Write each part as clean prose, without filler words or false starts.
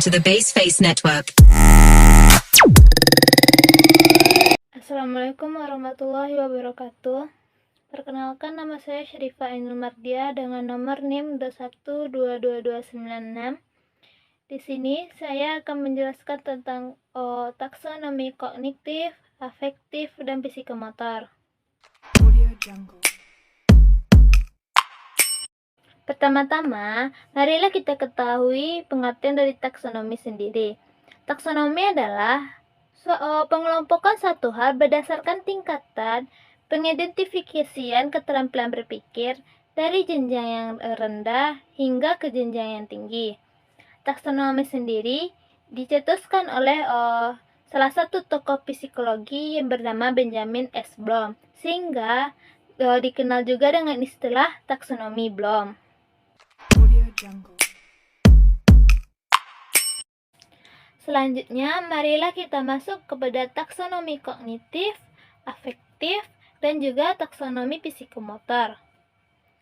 to the Baseface Network. Assalamualaikum warahmatullahi wabarakatuh. Perkenalkan, nama saya Syarifah Ainul Mardia dengan nomor NIM 2122296. Di sini saya akan menjelaskan tentang taksonomi kognitif, afektif, dan psikomotor. Pertama-tama, marilah kita ketahui pengertian dari taksonomi sendiri. Taksonomi adalah pengelompokan satu hal berdasarkan tingkatan pengidentifikasian keterampilan berpikir dari jenjang yang rendah hingga ke jenjang yang tinggi. Taksonomi sendiri dicetuskan oleh salah satu tokoh psikologi yang bernama Benjamin S. Bloom, sehingga dikenal juga dengan istilah taksonomi Bloom. Selanjutnya, marilah kita masuk kepada taksonomi kognitif, afektif, dan juga taksonomi psikomotor.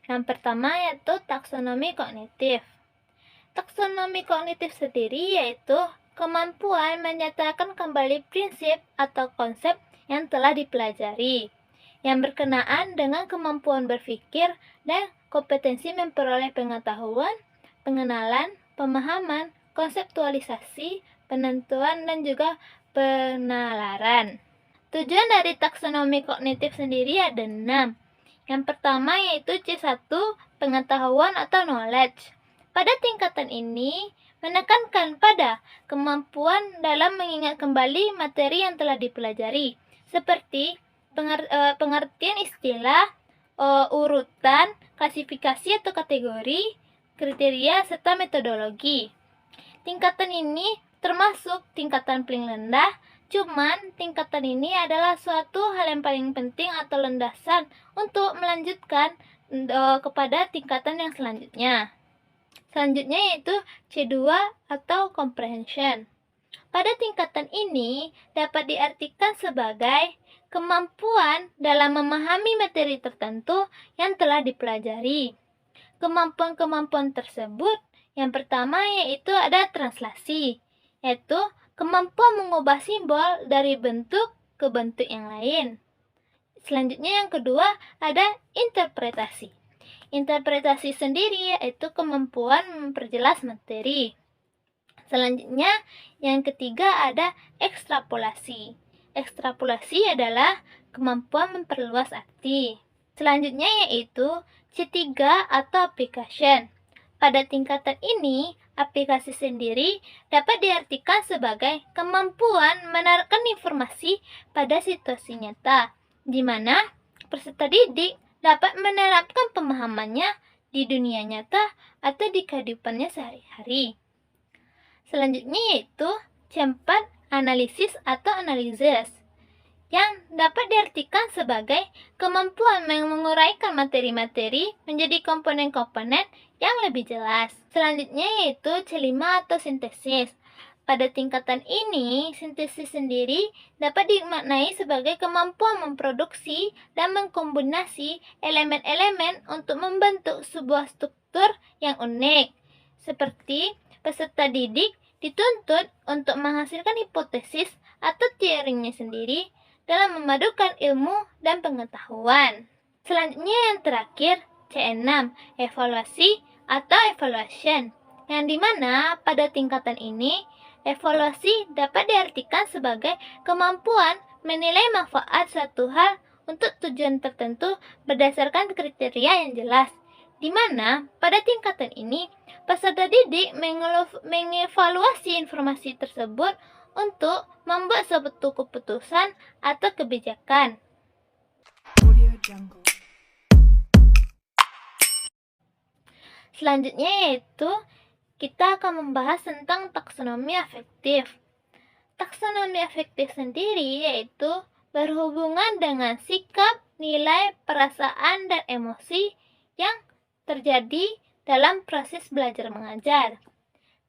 Yang pertama yaitu taksonomi kognitif. Taksonomi kognitif sendiri yaitu kemampuan menyatakan kembali prinsip atau konsep yang telah dipelajari, yang berkenaan dengan kemampuan berpikir dan kompetensi memperoleh pengetahuan, pengenalan, pemahaman, konseptualisasi, penentuan, dan juga penalaran. Tujuan dari taksonomi kognitif sendiri ada 6. Yang pertama yaitu C1, pengetahuan atau knowledge. Pada tingkatan ini, menekankan pada kemampuan dalam mengingat kembali materi yang telah dipelajari, seperti pengertian istilah, urutan, klasifikasi atau kategori, kriteria, serta metodologi. Tingkatan ini termasuk tingkatan paling rendah, cuman tingkatan ini adalah suatu hal yang paling penting atau landasan untuk melanjutkan kepada tingkatan yang selanjutnya. Selanjutnya yaitu C2 atau comprehension. Pada tingkatan ini dapat diartikan sebagai kemampuan dalam memahami materi tertentu yang telah dipelajari. Kemampuan-kemampuan tersebut yang pertama yaitu ada translasi, yaitu kemampuan mengubah simbol dari bentuk ke bentuk yang lain. Selanjutnya yang kedua ada interpretasi. Interpretasi sendiri yaitu kemampuan memperjelas materi. Selanjutnya yang ketiga ada ekstrapolasi. Ekstrapolasi adalah kemampuan memperluas arti. Selanjutnya yaitu C3 atau application. Pada tingkatan ini, aplikasi sendiri dapat diartikan sebagai kemampuan menerapkan informasi pada situasi nyata, di mana peserta didik dapat menerapkan pemahamannya di dunia nyata atau di kehidupannya sehari-hari. Selanjutnya yaitu C4, analisis atau analysis, yang dapat diartikan sebagai kemampuan menguraikan materi-materi menjadi komponen-komponen yang lebih jelas. Selanjutnya yaitu C5 atau sintesis. Pada tingkatan ini, sintesis sendiri dapat dimaknai sebagai kemampuan memproduksi dan mengkombinasi elemen-elemen untuk membentuk sebuah struktur yang unik. Seperti peserta didik dituntut untuk menghasilkan hipotesis atau teorinya sendiri dalam memadukan ilmu dan pengetahuan. Selanjutnya yang terakhir, C6, evaluasi atau evaluation, yang dimana pada tingkatan ini, evaluasi dapat diartikan sebagai kemampuan menilai manfaat suatu hal untuk tujuan tertentu berdasarkan kriteria yang jelas, di mana pada tingkatan ini, peserta didik mengevaluasi informasi tersebut untuk membuat suatu keputusan atau kebijakan. Selanjutnya yaitu kita akan membahas tentang taksonomi afektif. Taksonomi afektif sendiri yaitu berhubungan dengan sikap, nilai, perasaan, dan emosi yang terjadi dalam proses belajar mengajar.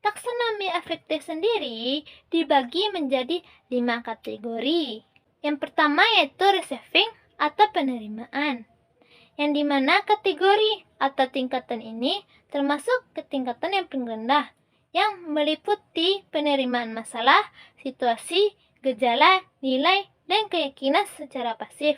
Taksonomi afektif sendiri dibagi menjadi 5 kategori. Yang pertama yaitu receiving atau penerimaan, yang dimana kategori atau tingkatan ini termasuk ke tingkatan yang paling rendah, yang meliputi penerimaan masalah, situasi, gejala, nilai, dan keyakinan secara pasif.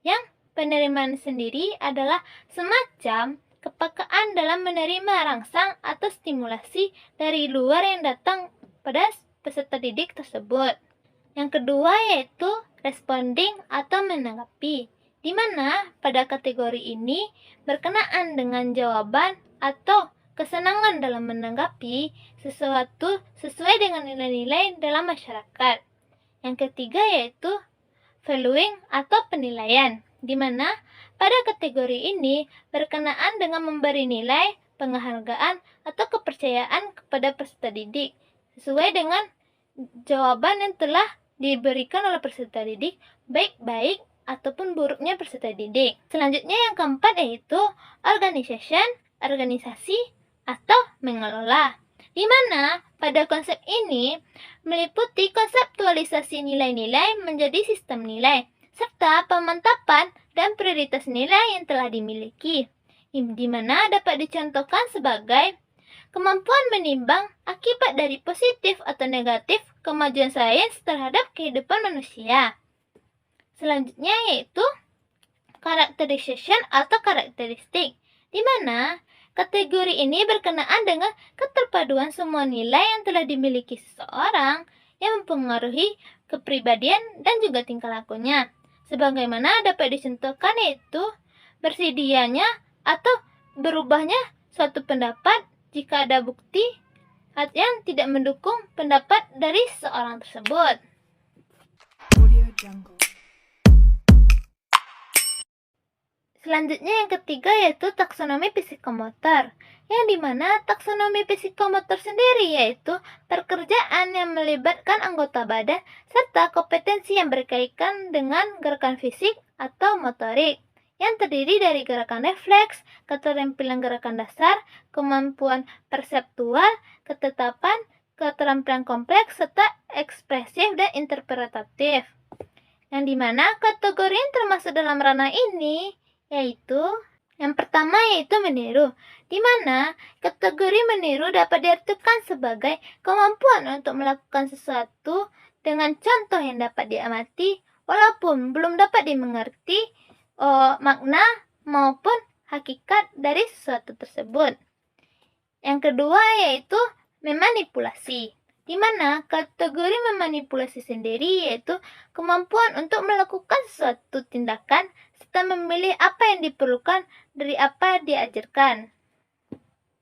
Yang penerimaan sendiri adalah semacam kepekaan dalam menerima rangsang atau stimulasi dari luar yang datang pada peserta didik tersebut. Yang kedua yaitu responding atau menanggapi, di mana pada kategori ini berkenaan dengan jawaban atau kesenangan dalam menanggapi sesuatu sesuai dengan nilai-nilai dalam masyarakat. Yang ketiga yaitu valuing atau penilaian, di mana pada kategori ini berkenaan dengan memberi nilai, penghargaan, atau kepercayaan kepada peserta didik sesuai dengan jawaban yang telah diberikan oleh peserta didik, baik ataupun buruknya peserta didik. Selanjutnya yang keempat yaitu organization, organisasi, atau mengelola, di mana pada konsep ini meliputi konseptualisasi nilai-nilai menjadi sistem nilai, serta pemantapan dan prioritas nilai yang telah dimiliki, di mana dapat dicontohkan sebagai kemampuan menimbang akibat dari positif atau negatif kemajuan sains terhadap kehidupan manusia. Selanjutnya yaitu characterization atau karakteristik, di mana kategori ini berkenaan dengan keterpaduan semua nilai yang telah dimiliki seseorang yang mempengaruhi kepribadian dan juga tingkah lakunya. Sebagaimana dapat dicontohkan yaitu bersedianya atau berubahnya suatu pendapat jika ada bukti yang tidak mendukung pendapat dari seseorang tersebut. Selanjutnya yang ketiga yaitu taksonomi psikomotor, yang dimana taksonomi psikomotor sendiri yaitu pekerjaan yang melibatkan anggota badan serta kompetensi yang berkaitan dengan gerakan fisik atau motorik, yang terdiri dari gerakan refleks, keterampilan gerakan dasar, kemampuan perseptual, ketetapan, keterampilan kompleks, serta ekspresif dan interpretatif. Yang dimana kategori yang termasuk dalam ranah ini yaitu yang pertama yaitu meniru, di mana kategori meniru dapat diartikan sebagai kemampuan untuk melakukan sesuatu dengan contoh yang dapat diamati walaupun belum dapat dimengerti makna maupun hakikat dari sesuatu tersebut. Yang kedua yaitu memanipulasi, di mana kategori memanipulasi sendiri yaitu kemampuan untuk melakukan suatu tindakan serta memilih apa yang diperlukan dari apa diajarkan.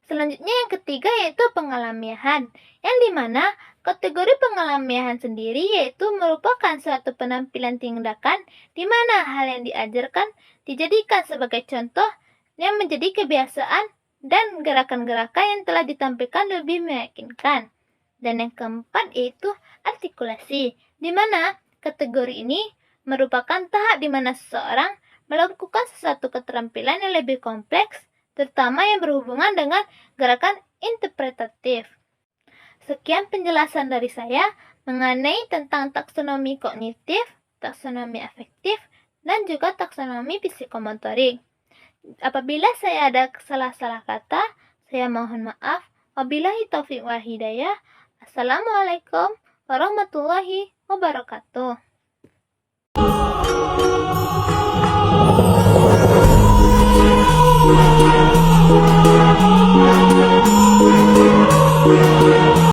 Selanjutnya yang ketiga yaitu pengalamiahan, yang dimana kategori pengalamiahan sendiri yaitu merupakan suatu penampilan tindakan di mana hal yang diajarkan dijadikan sebagai contoh yang menjadi kebiasaan dan gerakan-gerakan yang telah ditampilkan lebih meyakinkan. Dan yang keempat yaitu artikulasi, di mana kategori ini merupakan tahap di mana seseorang melakukan sesuatu keterampilan yang lebih kompleks, terutama yang berhubungan dengan gerakan interpretatif. Sekian penjelasan dari saya mengenai tentang taksonomi kognitif, taksonomi afektif, dan juga taksonomi psikomotorik. Apabila saya ada salah-salah kata, saya mohon maaf. Wabillahi taufiq wal hidayah. Assalamualaikum warahmatullahi wabarakatuh.